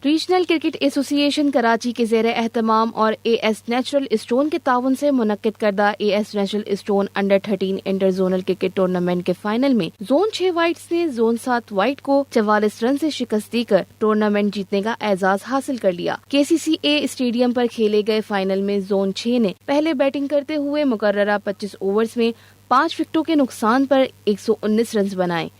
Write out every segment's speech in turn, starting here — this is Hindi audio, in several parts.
रीजनल क्रिकेट एसोसिएशन कराची के ज़ेर एहतमाम और AS नेचुरल स्टोन के ताउन से मुनक्किद करदा AS natural stone under 13 inter zonal cricket tournament के फाइनल में जोन 6 वाइट्स ने जोन 7 वाइट को 44 रन से शिकस्त देकर टूर्नामेंट जीतने का एजाज हासिल कर लिया। KCCA स्टेडियम पर खेले गए फाइनल में जोन 6 ने पहले बैटिंग करते हुए मुकर्ररा 25 ओवर्स में 5 विकेटों के नुकसान पर 119 रन बनाए।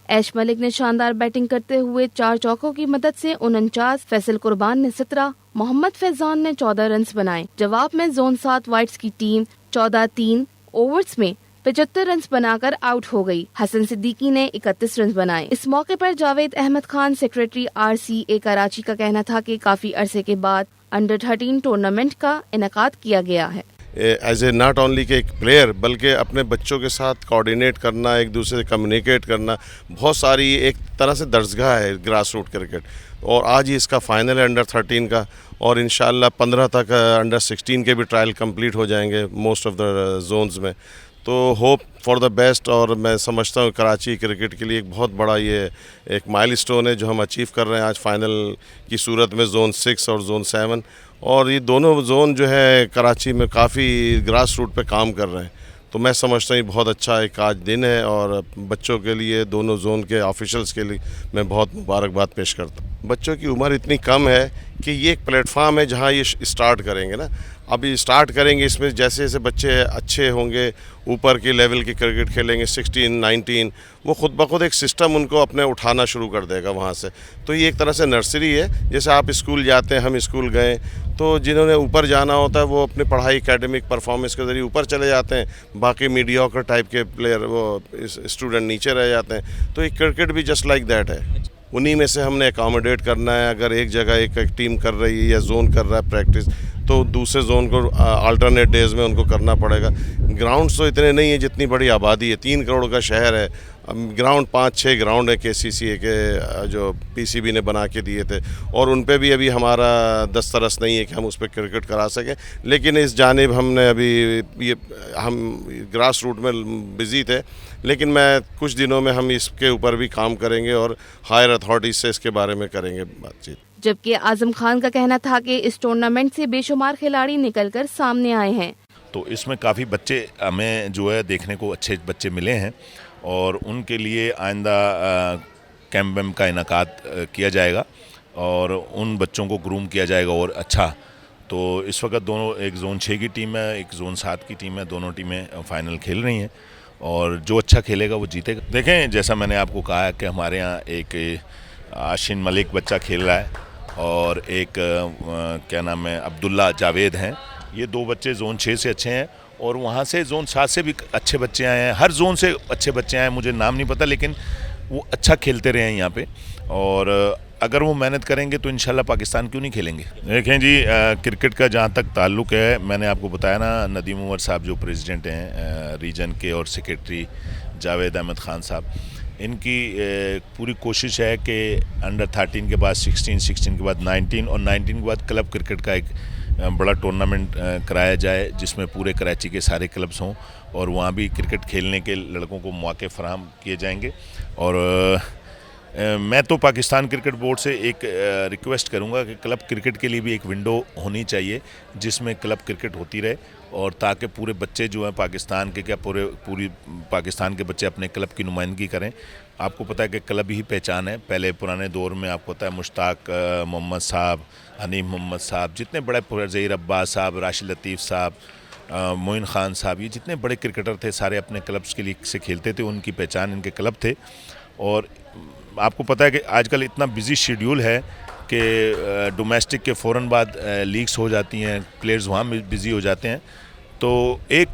ऐश मलिक ने शानदार बैटिंग करते हुए 4 चौकों की मदद से 49, फैसल कुर्बान ने 17, मोहम्मद फैजान ने 14 रन बनाए। जवाब में जोन 7 वाइट्स की टीम 14-3 ओवर्स में 75 रन बनाकर आउट हो गई। हसन सिद्दीकी ने 31 रन बनाए। इस मौके पर जावेद अहमद खान सेक्रेटरी RCA कराची का कहना था कि काफी अरसे के बाद अंडर 13 टूर्नामेंट का इनेकाद किया गया है। एज ए नॉट ओनली के एक प्लेयर बल्कि अपने बच्चों के साथ कोऑर्डिनेट करना, एक दूसरे से कम्युनिकेट करना, बहुत सारी एक तरह से दर्जगाह है ग्रास रूट क्रिकेट। और आज ही इसका फाइनल है अंडर 13 का और इंशाल्लाह 15 तक अंडर 16 के भी ट्रायल कंप्लीट हो जाएंगे मोस्ट ऑफ द जोन्स में। तो होप फॉर द बेस्ट। और मैं समझता हूँ कराची क्रिकेट के लिए एक बहुत बड़ा ये एक माइलस्टोन है जो हम अचीव कर रहे हैं आज फाइनल की सूरत में जोन 6 और जोन 7। और ये दोनों जोन जो है कराची में काफ़ी ग्रास रूट पे काम कर रहे हैं। तो मैं समझता हूँ बहुत अच्छा एक आज दिन है और बच्चों के लिए, दोनों जोन के ऑफिशियल्स के लिए मैं बहुत मुबारकबाद पेश करता हूँ। बच्चों की उम्र इतनी कम है कि ये एक प्लेटफार्म है जहाँ ये स्टार्ट करेंगे ना। अभी स्टार्ट करेंगे, इसमें जैसे जैसे बच्चे अच्छे होंगे, ऊपर की लेवल की क्रिकेट खेलेंगे 16, 19, वो खुद ब खुद एक सिस्टम उनको अपने उठाना शुरू कर देगा वहाँ से। तो ये एक तरह से नर्सरी है। जैसे आप स्कूल जाते हैं, हम स्कूल गए, तो जिन्होंने ऊपर जाना होता है वो अपनी पढ़ाई एकेडमिक परफॉर्मेंस के ज़रिए ऊपर चले जाते हैं, बाकी मीडियोकर टाइप के प्लेयर वो स्टूडेंट नीचे रह जाते हैं। तो ये क्रिकेट भी जस्ट लाइक दैट है। उन्हीं में से हमने अकोमोडेट करना है। अगर एक जगह एक टीम कर रही है या जोन कर रहा है प्रैक्टिस, तो दूसरे जोन को अल्टरनेट डेज में उनको करना पड़ेगा। ग्राउंड्स तो इतने नहीं है जितनी बड़ी आबादी है, 3 करोड़ का शहर है। ग्राउंड 5-6 ग्राउंड है KCCA के जो PCB ने बना के दिए थे और उन पे भी अभी हमारा दस्तरस नहीं है कि हम उस पर क्रिकेट करा सकें। लेकिन इस जानिब हमने अभी ये हम ग्रास रूट में बिज़ी थे, लेकिन मैं कुछ दिनों में हम इसके ऊपर भी काम करेंगे और हायर अथॉरिटीज से इसके बारे में करेंगे बातचीत। जबकि आजम खान का कहना था कि इस टूर्नामेंट से बेशुमार खिलाड़ी निकलकर सामने आए हैं। तो इसमें काफ़ी बच्चे हमें जो है देखने को अच्छे बच्चे मिले हैं और उनके लिए आइंदा कैंप वैम्प का इनेकाद किया जाएगा और उन बच्चों को ग्रूम किया जाएगा और अच्छा। तो इस वक्त दोनों, एक जोन 6 की टीम है, एक जोन 7 की टीम है, दोनों टीमें फाइनल खेल रही हैं और जो अच्छा खेलेगा वो जीतेगा। देखें, जैसा मैंने आपको कहा है कि हमारे यहाँ एक आशिन मलिक बच्चा खेल रहा है और एक क्या नाम है, अब्दुल्ला जावेद हैं। ये 2 बच्चे जोन 6 से अच्छे हैं और वहाँ से जोन 7 से भी अच्छे बच्चे आए हैं। हर जोन से अच्छे बच्चे आए हैं, मुझे नाम नहीं पता, लेकिन वो अच्छा खेलते रहे हैं यहाँ पे। और अगर वो मेहनत करेंगे तो इंशाल्लाह पाकिस्तान क्यों नहीं खेलेंगे। देखें जी, क्रिकेट का जहाँ तक ताल्लुक़ है, मैंने आपको बताया ना, नदीम उमर साहब जो प्रेसिडेंट हैं रीजन के और सेक्रेटरी जावेद अहमद खान साहब, इनकी पूरी कोशिश है कि अंडर 13 के बाद 16, 16 के बाद 19 और 19 के बाद क्लब क्रिकेट का एक बड़ा टूर्नामेंट कराया जाए जिसमें पूरे कराची के सारे क्लब्स हों और वहाँ भी क्रिकेट खेलने के लड़कों को मौके फराहम किए जाएंगे। और मैं तो पाकिस्तान क्रिकेट बोर्ड से एक रिक्वेस्ट करूंगा कि क्लब क्रिकेट के लिए भी एक विंडो होनी चाहिए जिसमें क्लब क्रिकेट होती रहे और ताकि पूरे बच्चे जो हैं पाकिस्तान के, क्या पूरी पाकिस्तान के बच्चे अपने क्लब की नुमाइंदगी करें। आपको पता है कि क्लब ही पहचान है। पहले पुराने दौर में आपको पता है मुश्ताक मोहम्मद साहब, हनीफ मोहम्मद साहब, जितने बड़े ज़हीर अब्बास साहब, राशिद लतीफ़ साहब, मोइन खान साहब, ये जितने बड़े क्रिकेटर थे सारे अपने क्लब्स के लिए से खेलते थे, उनकी पहचान इनके क्लब थे। और आपको पता है कि आजकल इतना बिजी शेड्यूल है कि डोमेस्टिक के फ़ौरन बाद लीग्स हो जाती हैं, प्लेयर्स वहाँ बिज़ी हो जाते हैं। तो एक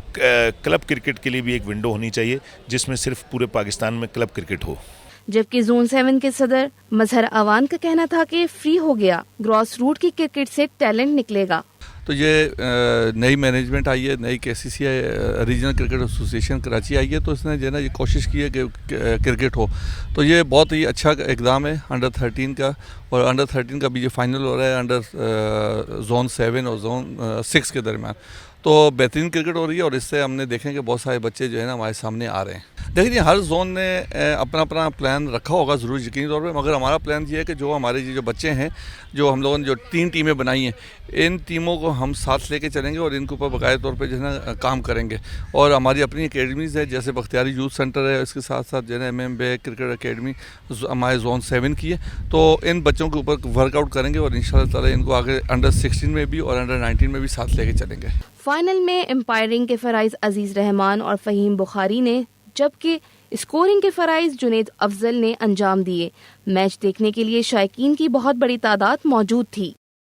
क्लब क्रिकेट के लिए भी एक विंडो होनी चाहिए जिसमें सिर्फ पूरे पाकिस्तान में क्लब क्रिकेट हो। जबकि जोन 7 के सदर मजहर अवान का कहना था कि फ्री हो गया, ग्रास रूट की क्रिकेट से टैलेंट निकलेगा। तो ये नई मैनेजमेंट आई है, नई KCCA regional cricket association Karachi आई है, तो इसने जो है ना ये कोशिश की है कि क्रिकेट हो। तो ये बहुत ही अच्छा इकदाम है अंडर 13 का। और अंडर 13 का भी ये फाइनल हो रहा है अंडर जोन 7 और जोन 6 के दरमियान। तो बेहतरीन क्रिकेट हो रही है और इससे हमने देखें कि बहुत सारे बच्चे जो है ना हमारे सामने आ रहे हैं। देखिए हर जोन ने अपना अपना प्लान रखा होगा ज़रूर यकीनी तौर पे, मगर हमारा प्लान ये है कि जो हमारे जो बच्चे हैं, जो हम लोगों ने जो 3 टीमें बनाई हैं, इन टीमों को हम साथ लेके चलेंगे और इनके ऊपर बाकायदा तौर पे जो है ना काम करेंगे। और हमारी अपनी अकेडमीज़ है, जैसे बख्तियारी यूथ सेंटर है, इसके साथ साथ जो है MM बे क्रिकेट अकेडमी हमारे जोन 7 की है। तो इन बच्चों के ऊपर वर्कआउट करेंगे और इंशाल्लाह ताला इनको आगे अंडर 16 में भी और अंडर 19 में भी साथ लेके चलेंगे। फाइनल में एम्पायरिंग के फ़राइज़ अजीज़ रहमान और फ़हीम बुखारी ने, जबकि स्कोरिंग के फ़राइज़ जुनेद अफजल ने अंजाम दिए। मैच देखने के लिए शायकीन की बहुत बड़ी तादाद मौजूद थी।